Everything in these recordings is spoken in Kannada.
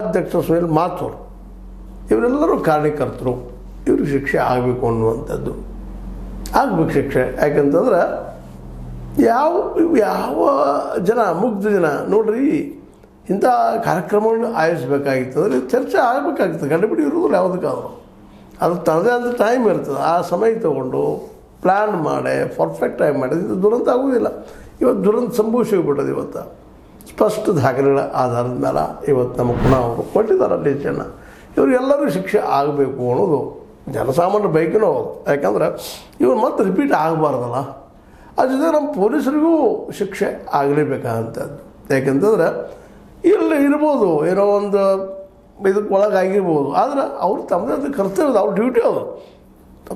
ಜಿಲ್ಲಾಧ್ಯಕ್ಷ ಸುನಿಲ್ ಮಾಥೂರ್ ಇವರೆಲ್ಲರೂ ಕಾರಣಕರ್ತರು, ಇವ್ರಿಗೆ ಶಿಕ್ಷೆ ಆಗಬೇಕು ಅನ್ನುವಂಥದ್ದು. ಆಗಬೇಕು ಶಿಕ್ಷೆ. ಯಾಕಂತಂದ್ರೆ ಯಾವ ಜನ ಮುಗ್ಧ ಜನ ನೋಡ್ರಿ ಇಂಥ ಕಾರ್ಯಕ್ರಮಗಳನ್ನು ಆಯೋಜಿಸಬೇಕಾಗಿತ್ತು ಅಂದರೆ ಚರ್ಚೆ ಆಗಬೇಕಾಗ್ತದೆ. ಗಡಿಬಿಡಿ ಇರೋದಿಲ್ಲ ಯಾವುದಕ್ಕಾದ್ರು. ಅದು ತನ್ನದೇ ಆದ ಟೈಮ್ ಇರ್ತದೆ. ಆ ಸಮಯ ತೊಗೊಂಡು ಪ್ಲ್ಯಾನ್ ಮಾಡಿ ಪರ್ಫೆಕ್ಟಾಗಿ ಮಾಡಿದ್ರೆ ಇದು ದುರಂತ ಆಗೋದಿಲ್ಲ. ಇವತ್ತು ದುರಂತ ಸಂಭವಿಸಿಬಿಟ್ಟದು. ಇವತ್ತು ಸ್ಪಷ್ಟ ದಾಖಲೆಗಳ ಆಧಾರದ ಮೇಲೆ ಇವತ್ತು ನಮ್ಮ ಪುನಃ ಅವರು ಕೊಟ್ಟಿದ್ದಾರೆ ಡಿಸಿಷನ್ನ. ಇವರಿಗೆಲ್ಲರೂ ಶಿಕ್ಷೆ ಆಗಬೇಕು ಅನ್ನೋದು ಜನಸಾಮಾನ್ಯರ ಬೈಕಿನೂ ಹೌದು. ಯಾಕಂದ್ರೆ ಇವ್ರು ಮತ್ತೆ ರಿಪೀಟ್ ಆಗಬಾರ್ದಲ್ಲ. ಅದ್ರ ಜೊತೆ ನಮ್ಮ ಪೊಲೀಸರಿಗೂ ಶಿಕ್ಷೆ ಆಗಲೇಬೇಕಾದಂಥದ್ದು. ಯಾಕೆಂತಂದ್ರೆ ಇಲ್ಲಿ ಇರ್ಬೋದು, ಏನೋ ಒಂದು ಇದಕ್ಕೆ ಒಳಗಾಗಿರ್ಬೋದು, ಆದರೆ ಅವ್ರು ತಮ್ಮದೇ ಅಂತ ಕರ್ತವ್ಯದ ಅವ್ರ ಡ್ಯೂಟಿ ಅದು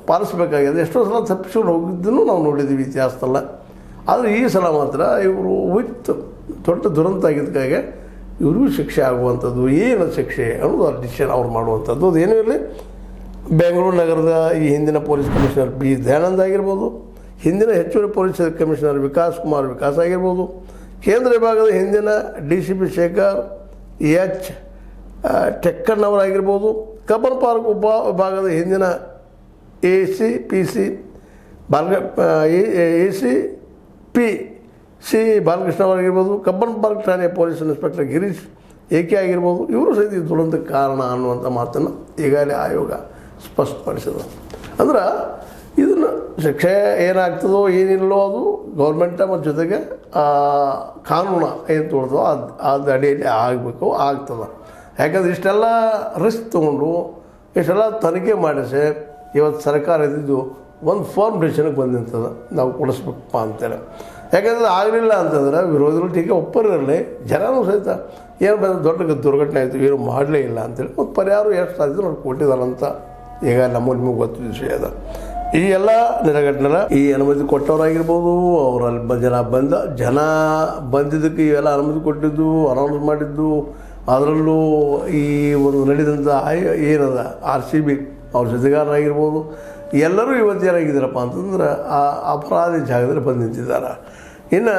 ಪಾಲಿಸ್ಬೇಕಾಗಿದೆ. ಎಷ್ಟೋ ಸಲ ತಪ್ಪಿಸ್ಕೊಂಡು ಹೋಗಿದ್ದನ್ನು ನಾವು ನೋಡಿದ್ದೀವಿ ಇತಿಹಾಸದಲ್ಲ. ಆದರೆ ಈ ಸಲ ಮಾತ್ರ ಇವರು ದೊಡ್ಡ ದುರಂತ ಆಗಿದ್ದಕ್ಕಾಗಿ ಇವ್ರಿಗೂ ಶಿಕ್ಷೆ ಆಗುವಂಥದ್ದು. ಏನು ಶಿಕ್ಷೆ ಅನ್ನೋದು ಡಿಸಿಷನ್ ಅವ್ರು ಮಾಡುವಂಥದ್ದು. ಅದು ಏನೂ ಇರಲಿ, ಬೆಂಗಳೂರು ನಗರದ ಈ ಹಿಂದಿನ ಪೊಲೀಸ್ ಕಮಿಷನರ್ ಬಿ ದಯಾನಂದ್ ಆಗಿರ್ಬೋದು, ಹಿಂದಿನ ಹೆಚ್ಚುವರಿ ಪೊಲೀಸ್ ಕಮಿಷನರ್ ವಿಕಾಸ್ ಆಗಿರ್ಬೋದು, ಕೇಂದ್ರ ವಿಭಾಗದ ಹಿಂದಿನ DCP ಶೇಖರ್ ಎಚ್ ಟೆಕ್ಕಣ್ಣವರಾಗಿರ್ಬೋದು, ಕಬ್ಬನ್ ಪಾರ್ಕ್ ಉಪ ವಿಭಾಗದ ಹಿಂದಿನ ACPC ಬಾಲಕೃಷ್ಣ ಅವರಾಗಿರ್ಬೋದು, ಕಬ್ಬನ್ ಪಾರ್ಕ್ ಠಾಣೆ ಪೊಲೀಸ್ ಇನ್ಸ್ಪೆಕ್ಟರ್ ಗಿರೀಶ್ ಏಕೆ ಆಗಿರ್ಬೋದು, ಇವರು ಸಹಿತ ದುರಂತಕ್ಕೆ ಕಾರಣ ಅನ್ನುವಂಥ ಮಾತನ್ನು ಈಗಾಗಲೇ ಆಯೋಗ ಸ್ಪಷ್ಟಪಡಿಸಿದೆ. ಅಂದ್ರೆ ಇದನ್ನು ಶಿಕ್ಷೆ ಏನಾಗ್ತದೋ ಏನಿಲ್ಲೋ ಅದು ಗೌರ್ಮೆಂಟ ಮತ್ತು ಜೊತೆಗೆ ಕಾನೂನು ಏನು ತೊಗೊಳ್ತದೋ ಅದು ಅಡಿಯಲ್ಲಿ ಆಗಬೇಕು, ಆಗ್ತದೆ. ಯಾಕಂದ್ರೆ ಇಷ್ಟೆಲ್ಲ ರಿಸ್ಕ್ ತೊಗೊಂಡು ಇಷ್ಟೆಲ್ಲ ತನಿಖೆ ಮಾಡಿಸಿ ಇವತ್ತು ಸರ್ಕಾರ ಇದ್ದಿದ್ದು ಒಂದು ಫಾರ್ಮ್ ಡಿಸಿಷನ್ಗೆ ಬಂದಿರ್ತದೆ, ನಾವು ಕೊಡಿಸ್ಬೇಕಪ್ಪ ಅಂತೇಳಿ. ಯಾಕಂದರೆ ಆಗಲಿಲ್ಲ ಅಂತಂದ್ರೆ ವಿರೋಧಿಗಳು ಟೀಕೆ ಒಪ್ಪರಿರಲಿ, ಜನನೂ ಸಹಿತ ಏನು ಬಂದ ದೊಡ್ಡ ದುರ್ಘಟನೆ ಆಯಿತು, ಏನು ಮಾಡಲೇ ಇಲ್ಲ ಅಂತೇಳಿ ಒಂದು ಪರಿಹಾರ ಎಷ್ಟು ಸಾಧ್ಯ ನೋಡಿ ಕೊಟ್ಟಿದ್ದಾರಂತ ಈಗ ನಿಮಗೆ ಗೊತ್ತಿದ್ದ ವಿಷಯ ಅದ. ಈ ಎಲ್ಲ ನೆರಗಟ್ಟನ ಈ ಅನುಮತಿ ಕೊಟ್ಟವರಾಗಿರ್ಬೋದು, ಅವರಲ್ಲಿ ಜನ ಬಂದಿದ್ದಕ್ಕೆ ಇವೆಲ್ಲ ಅನುಮತಿ ಕೊಟ್ಟಿದ್ದು, ಅನೌನ್ಸ್ ಮಾಡಿದ್ದು, ಅದರಲ್ಲೂ ಈ ಒಂದು ನಡೆದಂಥ ಏನದ RCB ಅವ್ರ ಜೊತೆಗಾರರಾಗಿರ್ಬೋದು, ಎಲ್ಲರೂ ಇವತ್ತು ಏನಾಗಿದ್ದಾರಪ್ಪ ಅಂತಂದ್ರೆ ಆ ಅಪರಾಧಿ ಜಾಗದಲ್ಲಿ ಬಂದು ನಿಂತಿದ್ದಾರೆ. ಇನ್ನು